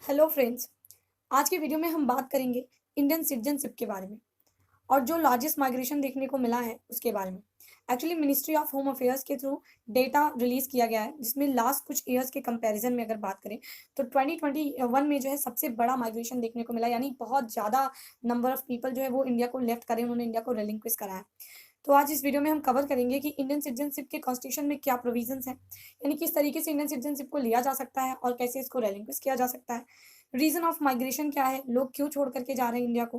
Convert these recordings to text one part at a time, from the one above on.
Hello friends. आज के video में हम बात करेंगे इंडियन सिटीजनशिप के बारे में और जो लार्जेस्ट माइग्रेशन देखने को मिला है उसके बारे में। Actually ministry of home affairs के थ्रू डेटा रिलीज किया गया है जिसमें लास्ट कुछ ईयर्स के कंपैरिजन में अगर बात करें तो 2021 में जो है सबसे बड़ा माइग्रेशन देखने को मिला, यानी बहुत ज़्यादा नंबर ऑफ पीपल जो है वो इंडिया को लेफ्ट करें, उन्होंने इंडिया को रिलिंक्विश करा है। तो आज इस वीडियो में हम कवर करेंगे कि इंडियन सिटीजनशिप के कॉन्स्टिट्यूशन में क्या प्रोविजंस हैं, यानी किस तरीके से इंडियन सिटीजनशिप को लिया जा सकता है और कैसे इसको रिलिंक्विश किया जा सकता है। रीजन ऑफ माइग्रेशन क्या है, लोग क्यों छोड़ करके जा रहे हैं इंडिया को।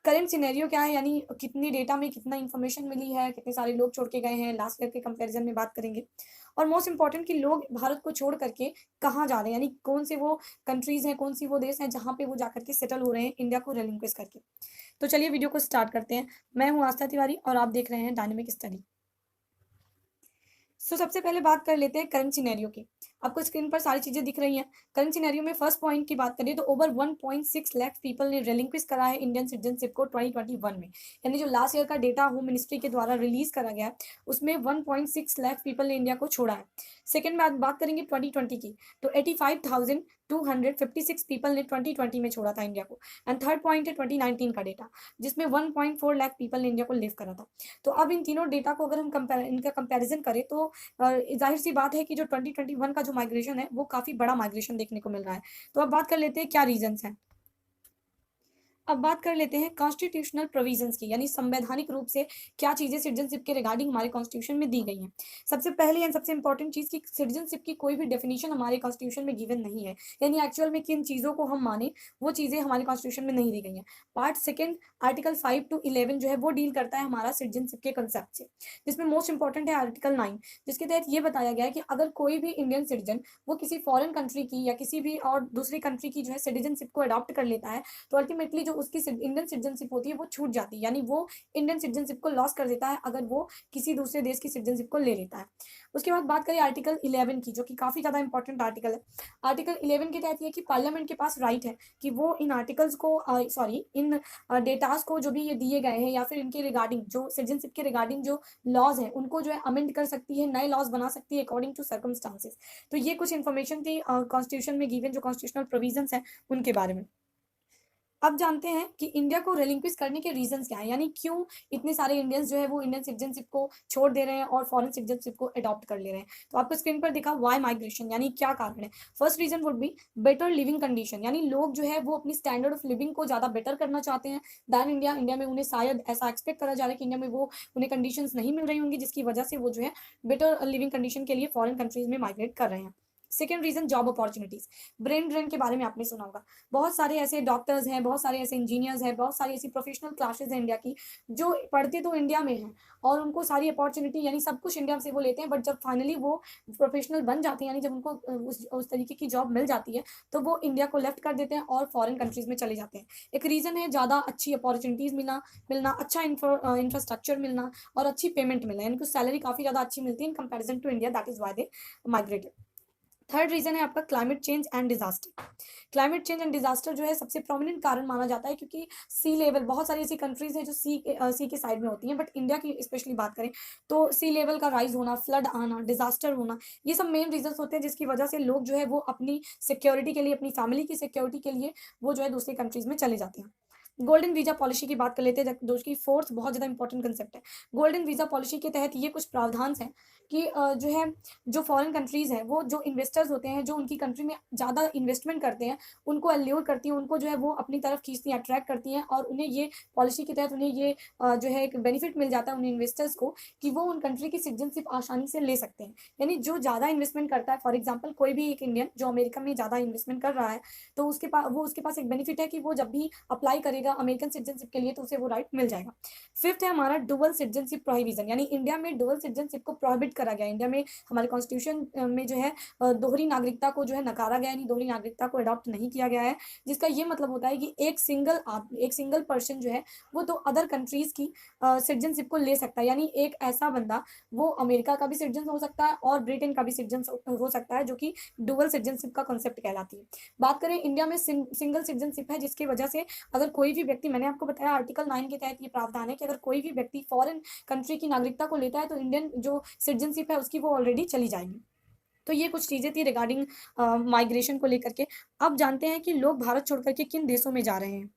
करंट सिनेरियो क्या है, यानी कितनी डेटा में कितना इन्फॉर्मेशन मिली है, कितने सारे लोग छोड़ के गए हैं, लास्ट ईयर के कंपैरिजन में बात करेंगे। और मोस्ट इंपॉर्टेंट कि लोग भारत को छोड़ करके कहाँ जा रहे हैं, यानी कौन से वो कंट्रीज हैं, कौन सी वो देश हैं जहाँ पे वो जाकर के सेटल हो रहे हैं इंडिया को रिलिंक्विश करके। तो चलिए वीडियो को स्टार्ट करते हैं। मैं हूँ आस्था तिवारी और आप देख रहे हैं डायनेमिक स्टडी। सबसे पहले बात कर लेते हैं करंट सिनेरियो की। आपको स्क्रीन पर सारी चीजें दिख रही हैं। करंट सिनेरियो में फर्स्ट पॉइंट की बात करें तो ओवर 1.6 लाख पीपल ने रिलिंक्विश करा है इंडियन सिटीजनशिप को 2021 में, यानी जो लास्ट ईयर का डेटा होम मिनिस्ट्री के द्वारा रिलीज करा गया है उसमें 1.6 लाख पीपल ने इंडिया को छोड़ा है। सेकेंड बात करेंगे 2020 की, तो 85,256 पीपल ने 2020 में छोड़ा था इंडिया को। एंड थर्ड पॉइंट है 2019 का डेटा जिसमें 1.4 लाख पीपल ने इंडिया को लीव करा था। तो अब इन तीनों डेटा को अगर हम इनका कंपैरिजन करें तो जाहिर सी बात है कि जो 2021 का जो माइग्रेशन है वो काफी बड़ा माइग्रेशन देखने को मिल रहा है। तो अब बात कर लेते हैं क्या रीजंस हैं। अब बात कर लेते हैं कॉन्स्टिट्यूशनल प्रोविजंस की, यानी संवैधानिक रूप से क्या चीजें सिटीजनशिप के रिगार्डिंग हमारे कॉन्स्टिट्यूशन में दी गई हैं। सबसे पहले एंड सबसे इंपॉर्टेंट चीज की सिटीजनशिप की कोई भी डेफिनेशन हमारे कॉन्स्टिट्यूशन में गिवन नहीं है, यानी एक्चुअल में किन चीजों को हम माने वो चीजें हमारे कॉन्स्टिट्यूशन में नहीं दी गई हैं। पार्ट सेकेंड आर्टिकल 5 to 11 जो है वो डील करता है हमारा सिटीजनशिप के कंसेप्ट से, जिसमें मोस्ट इंपॉर्टेंट है आर्टिकल 9, जिसके तहत ये बताया गया है कि अगर कोई भी इंडियन सिटीजन वो किसी फॉरेन कंट्री की या किसी भी और दूसरी कंट्री की जो है सिटीजनशिप को अडॉप्ट कर लेता है तो अल्टीमेटली जो उसकी इंडियन सिटीजनशिप होती है वो छूट जाती है, यानी वो इंडियन सिटीजनशिप को लॉस कर देता है अगर वो किसी दूसरे देश की सिटीजनशिप को ले लेता है। उसके बाद बात करें आर्टिकल 11 की, जो कि काफी ज्यादा इंपॉर्टेंट आर्टिकल है। आर्टिकल 11 के तहत ये कि पार्लियामेंट के पास राइट है कि वो इन आर्टिकल्स को इन डेटास को जो भी ये दिए गए हैं या फिर इनके रिगार्डिंग जो सिटीजनशिप के रिगार्डिंग जो लॉज है उनको जो है अमेंड कर सकती है, नए लॉज बना सकती है अकॉर्डिंग टू सर्कमस्टांसेस। तो ये कुछ इन्फॉर्मेशन थी कॉन्स्टिट्यूशन में गिवन जो कॉन्स्टिट्यूशनल प्रोविजंस है उनके बारे में। अब जानते हैं कि इंडिया को रिलिंक्विश करने के रीजंस क्या है, यानी क्यों इतने सारे इंडियंस जो है वो इंडियन सिटीजनशिप को छोड़ दे रहे हैं और फॉरेन सिटीजनशिप को अडॉप्ट कर ले रहे हैं। तो आपको स्क्रीन पर दिखा वाई माइग्रेशन, यानी क्या कारण है। First reason would be better living condition, यानी लोग जो है वो अपनी स्टैंडर्ड ऑफ लिविंग को ज्यादा बेटर करना चाहते हैं दैन इंडिया में उन्हें शायद ऐसा एक्सपेक्ट करा जा रहा है कि इंडिया में वो उन्हें कंडीशन नहीं मिल रही होंगी जिसकी वजह से वो जो है बेटर लिविंग कंडीशन के लिए फॉरेन कंट्रीज में माइग्रेट कर रहे हैं। Second reason job opportunities, brain drain के बारे में आपने सुना होगा। बहुत सारे ऐसे डॉक्टर्स हैं, बहुत सारे ऐसे इंजीनियर्स हैं, बहुत सारी ऐसी प्रोफेशनल क्लासेस हैं इंडिया की जो पढ़ते तो इंडिया में हैं और उनको सारी अपॉर्चुनिटी यानी सब कुछ इंडिया से वो लेते हैं, बट जब फाइनली वो प्रोफेशनल बन जाते हैं यानी जब उनको उस तरीके की जॉब मिल जाती है तो वो इंडिया को लेफ्ट कर देते हैं और फॉरेन कंट्रीज में चले जाते हैं। एक रीजन है ज़्यादा अच्छी अपॉर्चुनिटीज मिलना मिलना अच्छा इंफ्रास्ट्रक्चर मिलना और अच्छी पेमेंट मिलना, यानी सैलरी काफ़ी ज़्यादा अच्छी मिलती है in comparison to India, that is why they migrated. Third reason है आपका climate change and disaster. Climate change and disaster जो है सबसे प्रोमिनेंट कारण माना जाता है क्योंकि सी लेवल, बहुत सारी ऐसी कंट्रीज हैं जो सी के साइड में होती हैं, बट इंडिया की स्पेशली बात करें तो सी लेवल का राइज होना, फ्लड आना, डिजास्टर होना, ये सब मेन रीजंस होते हैं जिसकी वजह से लोग जो है वो अपनी सिक्योरिटी के लिए, अपनी फैमिली की सिक्योरिटी के लिए वो जो है दूसरी कंट्रीज में चले जाते हैं। गोल्डन वीजा पॉलिसी की बात कर लेते हैं जो कि फोर्थ बहुत ज़्यादा इंपॉर्टेंट कंसेप्ट है। गोल्डन वीजा पॉलिसी के तहत ये कुछ प्रावधान हैं कि जो है जो फॉरेन कंट्रीज हैं वो जो इन्वेस्टर्स होते हैं जो उनकी कंट्री में ज़्यादा इन्वेस्टमेंट करते हैं उनको अल्यूर करती हैं, उनको जो है वो अपनी तरफ खींचती हैं, अट्रैक्ट करती हैं और उन्हें ये पॉलिसी के तहत उन्हें ये जो है एक बेनिफिट मिल जाता है उन इन्वेस्टर्स को कि वो उन कंट्री की सिटीजनशिप आसानी से ले सकते हैं। यानी जो ज़्यादा इन्वेस्टमेंट करता है, फॉर एग्जाम्पल कोई भी एक इंडियन जो अमेरिका में ज़्यादा इन्वेस्टमेंट कर रहा है तो उसके पास एक बेनिफिट है कि वो जब भी अप्लाई करेगा अमेरिकन सिटीजनशिप के लिए तो उसे वो राइट मिल जाएगा। फिफ्थ है हमारा डुअल सिटीजनशिप प्रोहिबिशन, यानी इंडिया में डुअल सिटीजनशिप को प्रोहिबिट करा गया। इंडिया में हमारे कॉन्स्टिट्यूशन में जो है दोहरी नागरिकता को जो है नकारा गया, यानी दोहरी नागरिकता को अडॉप्ट नहीं किया गया है, जिसका ये मतलब होता है कि एक सिंगल पर्सन जो है वो तो अदर कंट्रीज की सिटीजनशिप को ले सकता है, यानी एक ऐसा बंदा वो अमेरिका का भी सिटीजन हो सकता है और ब्रिटेन का भी सिटीजन हो सकता है, जो कि डुअल सिटीजनशिप का कॉन्सेप्ट कहलाती है। बात करें इंडिया में सिंगल सिटीजनशिप है जिसकी वजह से अगर कोई भी व्यक्ति, मैंने आपको बताया आर्टिकल 9 के तहत ये प्रावधान है कि अगर कोई भी व्यक्ति फॉरेन कंट्री की नागरिकता को लेता है तो इंडियन जो सिटीजनशिप है उसकी वो ऑलरेडी चली जाएगी। तो ये कुछ चीज़ें थी रिगार्डिंग माइग्रेशन को लेकर के। अब जानते हैं कि लोग भारत छोड़ कर के किन देशों में जा रहे हैं।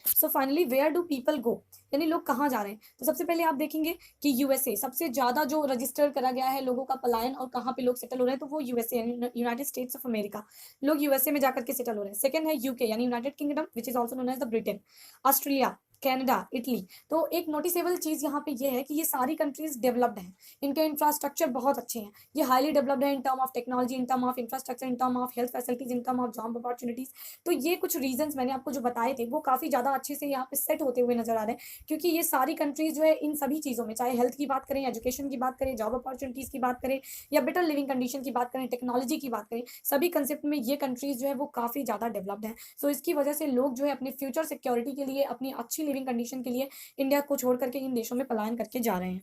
So finally where do people go, यानी लोग कहाँ जा रहे हैं? तो सबसे पहले आप देखेंगे कि यूएसए सबसे ज़्यादा जो रजिस्टर करा गया है लोगों का पलायन और कहाँ पे लोग सेटल हो रहे हैं, तो वो यूएसए यानी यूनाइटेड स्टेट्स ऑफ अमेरिका। लोग यूएसए में जाकर के सेटल हो रहे हैं। सेकंड है यूके यानी United kingdom which is also known as the Britain, Australia, Canada, Italy. तो एक नोटिसेबल चीज़ यहाँ पे ये है कि ये सारी कंट्रीज़ डेवलप्ड हैं। इनके इंफ्रास्ट्रक्चर बहुत अच्छे हैं। ये हाइली डेवलप्ड है in term of technology, in term of infrastructure, in term of health facilities, in term of job opportunities. तो ये कुछ रीजंस मैंने आपको जो बताए थे वो काफ़ी ज़्यादा अच्छे से यहाँ पे सेट होते हुए नज़र आ रहे हैं, क्योंकि ये सारी कंट्रीज़ जो है इन सभी चीज़ों में, चाहे हेल्थ की बात करें, एजुकेशन की बात करें, जॉब अपॉर्च्युनिटीज़ की बात करें या बेटर लिविंग कंडीशन की बात करें, टेक्नोलॉजी की बात करें, सभी कंसेप्ट में ये कंट्रीज़ जो है वो काफ़ी ज़्यादा डेवलप्ड हैं। सो इसकी वजह से लोग जो है अपने फ्यूचर सिक्योरिटी के लिए, अपनी अच्छी लिविंग कंडीशन के लिए इंडिया को छोड़ करके इन देशों में पलायन करके जा रहे हैं।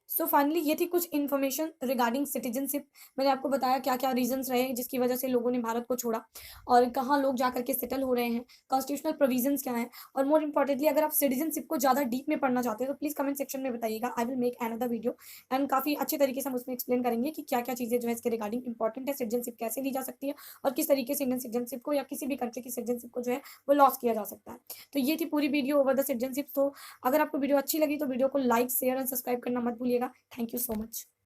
सो फाइनली ये थी कुछ इन्फॉर्मेशन रिगार्डिंग सिटीजनशिप। मैंने आपको बताया क्या क्या रीजंस रहे जिसकी वजह से लोगों ने भारत को छोड़ा और कहाँ लोग जा करके सेटल हो रहे हैं, कॉन्स्टिट्यूशनल प्रोविजंस क्या हैं, और मोर इम्पोर्टेंटली अगर आप सिटीजनशिप को ज़्यादा डीप में पढ़ना चाहते हो तो प्लीज़ कमेंट सेक्शन में बताइएगा। I will make another video and काफ़ी अच्छे तरीके से हम उसमें एक्सप्लेन करेंगे कि क्या क्या चीज़ें जो है इसके रिगार्डिंग इंपॉर्टेंट है, सिटीजनशिप कैसे ली जा सकती है और किस तरीके से इंडियन सिटीजनशिप को या किसी भी कंट्री की सिटीजनशिप को जो है वो लॉस किया जा सकता है। तो ये थी पूरी वीडियो ओवर द सिटीजनशिप। तो अगर आपको वीडियो अच्छी लगी तो वीडियो को लाइक, शेयर एंड सब्सक्राइब करना मत भूलिएगा। Thank you so much.